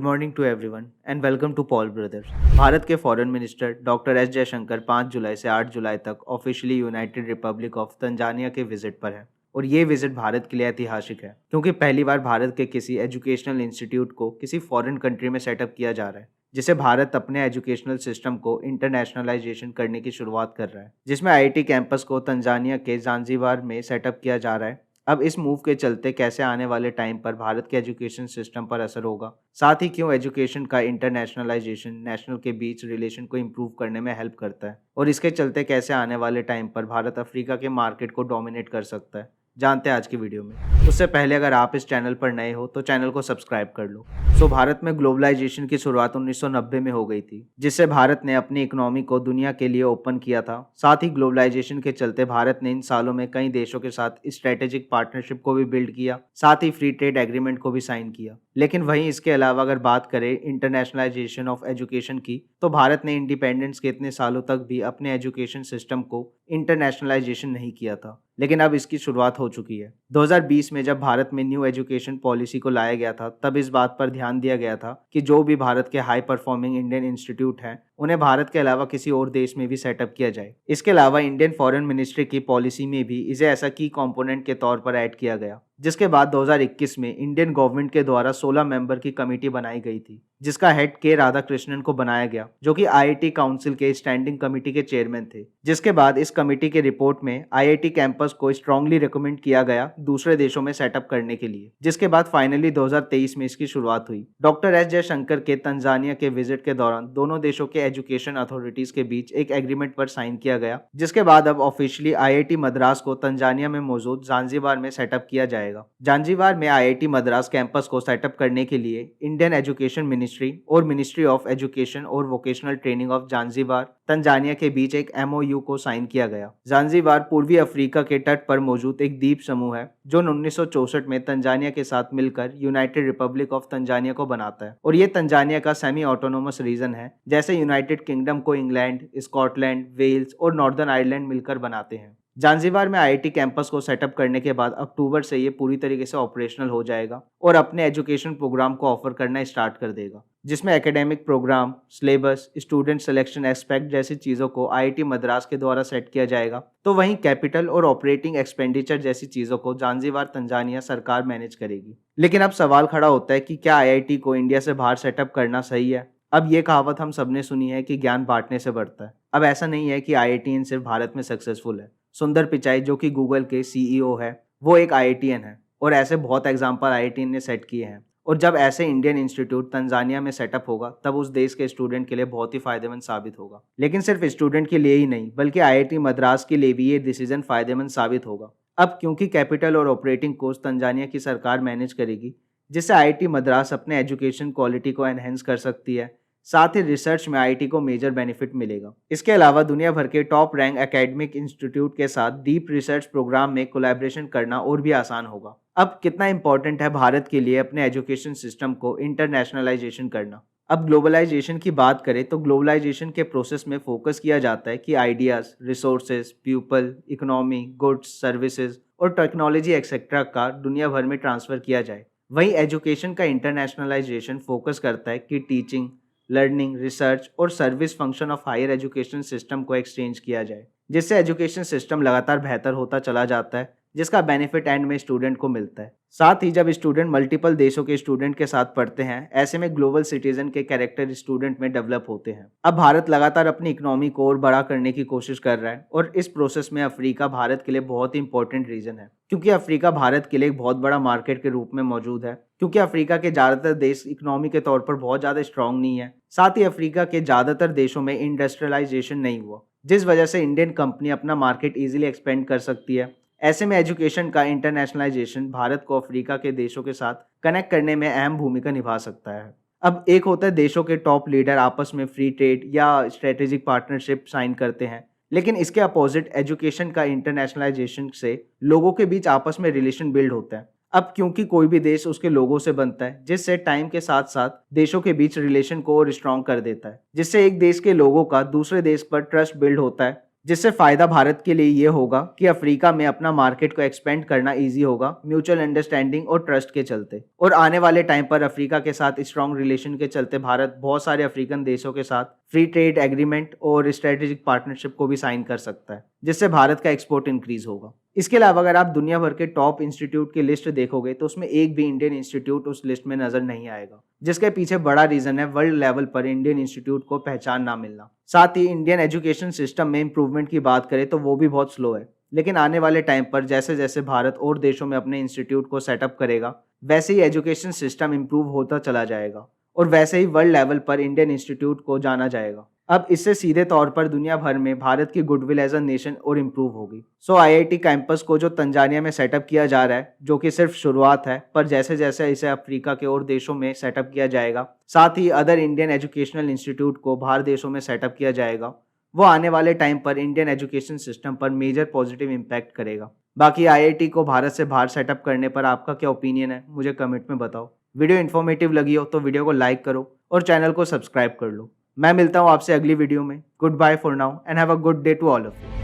Morning to everyone and welcome to Paul Brothers. Bharat के foreign minister doctor S Jaishankar 5 जुलाई से 8 जुलाई तक officially United Republic of Tanzania के विजिट पर है। और ये विजिट भारत के लिए ऐतिहासिक है क्योंकि पहली बार भारत के किसी एजुकेशनल इंस्टीट्यूट को किसी फॉरेन कंट्री में सेटअप किया जा रहा है, जिसे भारत अपने एजुकेशनल सिस्टम को इंटरनेशनलाइजेशन करने की शुरुआत कर रहा है, जिसमें आईआईटी कैंपस को तंजानिया के ज़ांज़ीबार में सेटअप किया जा रहा है। अब इस मूव के चलते कैसे आने वाले टाइम पर भारत के एजुकेशन सिस्टम पर असर होगा, साथ ही क्यों एजुकेशन का इंटरनेशनलाइजेशन नेशनल के बीच रिलेशन को इम्प्रूव करने में हेल्प करता है, और इसके चलते कैसे आने वाले टाइम पर भारत अफ्रीका के मार्केट को डोमिनेट कर सकता है, जानते हैं आज की वीडियो में। उससे पहले अगर आप इस चैनल पर नए हो तो चैनल को सब्सक्राइब कर लो। भारत में ग्लोबलाइजेशन की शुरुआत 1990 में हो गई थी, जिससे भारत ने अपनी इकोनॉमी को दुनिया के लिए ओपन किया था। साथ ही ग्लोबलाइजेशन के चलते भारत ने इन सालों में कई देशों के साथ स्ट्रेटेजिक पार्टनरशिप को भी बिल्ड किया, साथ ही फ्री ट्रेड एग्रीमेंट को भी साइन किया। लेकिन वहीं इसके अलावा अगर बात करें इंटरनेशनलाइजेशन ऑफ एजुकेशन की, तो भारत ने इंडिपेंडेंस के इतने सालों तक भी अपने एजुकेशन सिस्टम को इंटरनेशनलाइजेशन नहीं किया था, लेकिन अब इसकी शुरुआत हो चुकी है। 2020 में जब भारत में न्यू एजुकेशन पॉलिसी को लाया गया था, तब इस बात पर ध्यान दिया गया था कि जो भी भारत के हाई परफॉर्मिंग इंडियन इंस्टीट्यूट हैं, उन्हें भारत के अलावा किसी और देश में भी सेटअप किया जाए। इसके अलावा इंडियन फॉरेन मिनिस्ट्री की पॉलिसी में भी इसे ऐसा की कंपोनेंट के तौर पर ऐड किया गया, जिसके बाद 2021 में इंडियन गवर्नमेंट के द्वारा 16 मेंबर की कमेटी बनाई गई थी, जिसका हेड के राधाकृष्णन को बनाया गया, जो कि आईआईटी काउंसिल के स्टैंडिंग कमेटी के चेयरमैन थे। जिसके बाद इस कमेटी के रिपोर्ट में आईआईटी कैंपस को स्ट्रांगली रिकमेंड किया गया दूसरे देशों में सेटअप करने के लिए, जिसके बाद फाइनली 2023 में इसकी शुरुआत हुई। डॉक्टर एस जयशंकर के तंजानिया के विजिट के दौरान दोनों देशों के एजुकेशन अथॉरिटीज के बीच एक एग्रीमेंट पर साइन किया गया, जिसके बाद अब ऑफिशियली आईआईटी मद्रास को तंजानिया में मौजूद ज़ांज़ीबार में सेटअप किया जाएगा। ज़ांज़ीबार में आईआईटी मद्रास कैंपस को सेटअप करने के लिए इंडियन एजुकेशन मिनिस्ट्री और मिनिस्ट्री ऑफ एजुकेशन और vocational training of Zanzibar Tanzania के बीच एक एमओयू को साइन किया गया। ज़ांज़ीबार पूर्वी अफ्रीका के तट पर मौजूद एक द्वीप समूह है, जो 1964 में तंजानिया के साथ मिलकर यूनाइटेड रिपब्लिक ऑफ तंजानिया को बनाता है, और ये तंजानिया का सेमी ऑटोनोमस रीजन है, जैसे यूनाइटेड किंगडम को इंग्लैंड, स्कॉटलैंड, वेल्स और नॉर्दर्न आयरलैंड मिलकर बनाते हैं। ज़ांज़ीबार में आईआईटी कैंपस को सेटअप करने के बाद अक्टूबर से ये पूरी तरीके से ऑपरेशनल हो जाएगा और अपने एजुकेशन प्रोग्राम को ऑफर करना स्टार्ट कर देगा, जिसमें academic program, syllabus, student selection aspect जैसी चीज़ों को आईआईटी मद्रास के द्वारा सेट किया जाएगा। तो वहीं कैपिटल और ऑपरेटिंग एक्सपेंडिचर जैसी चीज़ों को ज़ांज़ीबार तंजानिया सरकार मैनेज करेगी। लेकिन अब सवाल खड़ा होता है कि क्या आईआईटी को इंडिया से बाहर सेटअप करना सही है? अब ये कहावत हम सबने सुनी है कि ज्ञान बांटने से बढ़ता है। अब ऐसा नहीं है कि आईआईटीएन सिर्फ भारत में सक्सेसफुल है। सुंदर पिचाई, जो कि गूगल के सीईओ है, वो एक आईआईटीएन है, और ऐसे बहुत एग्जाम्पल आईआईटीएन ने सेट किए हैं। और जब ऐसे इंडियन इंस्टीट्यूट तंजानिया में सेटअप होगा, तब उस देश के स्टूडेंट के लिए बहुत ही फायदेमंद साबित होगा। लेकिन सिर्फ स्टूडेंट के लिए ही नहीं, बल्कि आईआईटी मद्रास के लिए भी ये डिसीजन फायदेमंद साबित होगा। अब क्योंकि कैपिटल और ऑपरेटिंग कोस्ट तंजानिया की सरकार मैनेज करेगी, जिससे आईआईटी मद्रास अपने एजुकेशन क्वालिटी को एनहेंस कर सकती है। साथ ही रिसर्च में आईआईटी को मेजर बेनिफिट मिलेगा। इसके अलावा दुनिया भर के टॉप रैंक एकेडमिक इंस्टीट्यूट के साथ डीप रिसर्च प्रोग्राम में कोलैबोरेशन करना और भी आसान होगा। अब कितना इंपॉर्टेंट है भारत के लिए अपने एजुकेशन सिस्टम को इंटरनेशनलाइजेशन करना। अब ग्लोबलाइजेशन की बात करें तो ग्लोबलाइजेशन के प्रोसेस में फोकस किया जाता है कि ideas, resources, people, economy, goods, services और टेक्नोलॉजी एक्सेट्रा का दुनिया भर में ट्रांसफर किया जाए। वहीं एजुकेशन का इंटरनेशनलाइजेशन फोकस करता है कि टीचिंग, लर्निंग, रिसर्च और service function of higher education system को एक्सचेंज किया जाए, जिससे एजुकेशन सिस्टम लगातार बेहतर होता चला जाता है, जिसका बेनिफिट एंड में स्टूडेंट को मिलता है। साथ ही जब स्टूडेंट मल्टीपल देशों के स्टूडेंट के साथ पढ़ते हैं, ऐसे में ग्लोबल सिटीजन के कैरेक्टर स्टूडेंट में डेवलप होते हैं। अब भारत लगातार अपनी इकोनॉमी को और बड़ा करने की कोशिश कर रहा है, और इस प्रोसेस में अफ्रीका भारत के लिए बहुत ही इंपॉर्टेंट रीजन है, क्योंकि अफ्रीका भारत के लिए एक बहुत बड़ा मार्केट के रूप में मौजूद है। क्योंकि अफ्रीका के ज्यादातर देश इकोनॉमी के तौर पर बहुत ज्यादा स्ट्रांग नहीं है, साथ ही अफ्रीका के ज्यादातर देशों में इंडस्ट्रियलाइजेशन नहीं हुआ, जिस वजह से इंडियन कंपनी अपना मार्केट इजीली एक्सपेंड कर सकती है। ऐसे में एजुकेशन का इंटरनेशनलाइजेशन भारत को अफ्रीका के देशों के साथ कनेक्ट करने में अहम भूमिका निभा सकता है। अब एक होता है देशों के टॉप लीडर आपस में फ्री ट्रेड या स्ट्रेटेजिक पार्टनरशिप साइन करते हैं, लेकिन इसके अपोजिट एजुकेशन का इंटरनेशनलाइजेशन से लोगों के बीच आपस में रिलेशन बिल्ड होता है। अब क्योंकि कोई भी देश उसके लोगों से बनता है, जिससे टाइम के साथ साथ देशों के बीच रिलेशन को और स्ट्रॉन्ग कर देता है, जिससे एक देश के लोगों का दूसरे देश पर ट्रस्ट बिल्ड होता है, जिससे फायदा भारत के लिए ये होगा कि अफ्रीका में अपना मार्केट को एक्सपेंड करना इजी होगा म्यूचुअल अंडरस्टैंडिंग और ट्रस्ट के चलते। और आने वाले टाइम पर अफ्रीका के साथ स्ट्रॉन्ग रिलेशन के चलते भारत बहुत सारे अफ्रीकन देशों के साथ फ्री ट्रेड एग्रीमेंट और स्ट्रेटेजिक पार्टनरशिप को भी साइन कर सकता है, जिससे भारत का एक्सपोर्ट इंक्रीज होगा। इसके अलावा अगर आप दुनिया भर के टॉप इंस्टीट्यूट की लिस्ट देखोगे तो उसमें एक भी इंडियन इंस्टीट्यूट उस लिस्ट में नजर नहीं आएगा, जिसके पीछे बड़ा रीजन है वर्ल्ड लेवल पर इंडियन इंस्टीट्यूट को पहचान ना मिलना। साथ ही इंडियन एजुकेशन सिस्टम में इंप्रूवमेंट की बात करें तो वो भी बहुत स्लो है, लेकिन आने वाले टाइम पर जैसे जैसे भारत और देशों में अपने इंस्टीट्यूट को सेटअप करेगा वैसे ही एजुकेशन सिस्टम इंप्रूव होता चला जाएगा और वैसे ही वर्ल्ड लेवल पर इंडियन इंस्टीट्यूट को जाना जाएगा। अब इससे सीधे तौर पर दुनिया भर में भारत की गुडविल एज अ नेशन और इम्प्रूव होगी। सो आईआईटी कैंपस को जो तंजानिया में सेटअप किया जा रहा है, जो कि सिर्फ शुरुआत है, पर जैसे जैसे इसे अफ्रीका के और देशों में सेटअप किया जाएगा, साथ ही अदर इंडियन एजुकेशनल इंस्टीट्यूट को बाहर देशों में सेटअप किया जाएगा, वो आने वाले टाइम पर इंडियन एजुकेशन सिस्टम पर मेजर पॉजिटिव इम्पैक्ट करेगा। बाकी आईआईटी को भारत से बाहर सेटअप करने पर आपका क्या ओपिनियन है, मुझे कमेंट में बताओ। वीडियो इन्फॉर्मेटिव लगी हो तो वीडियो को लाइक करो और चैनल को सब्सक्राइब कर लो। मैं मिलता हूँ आपसे अगली वीडियो में। Good bye for now and have a good day to all of you.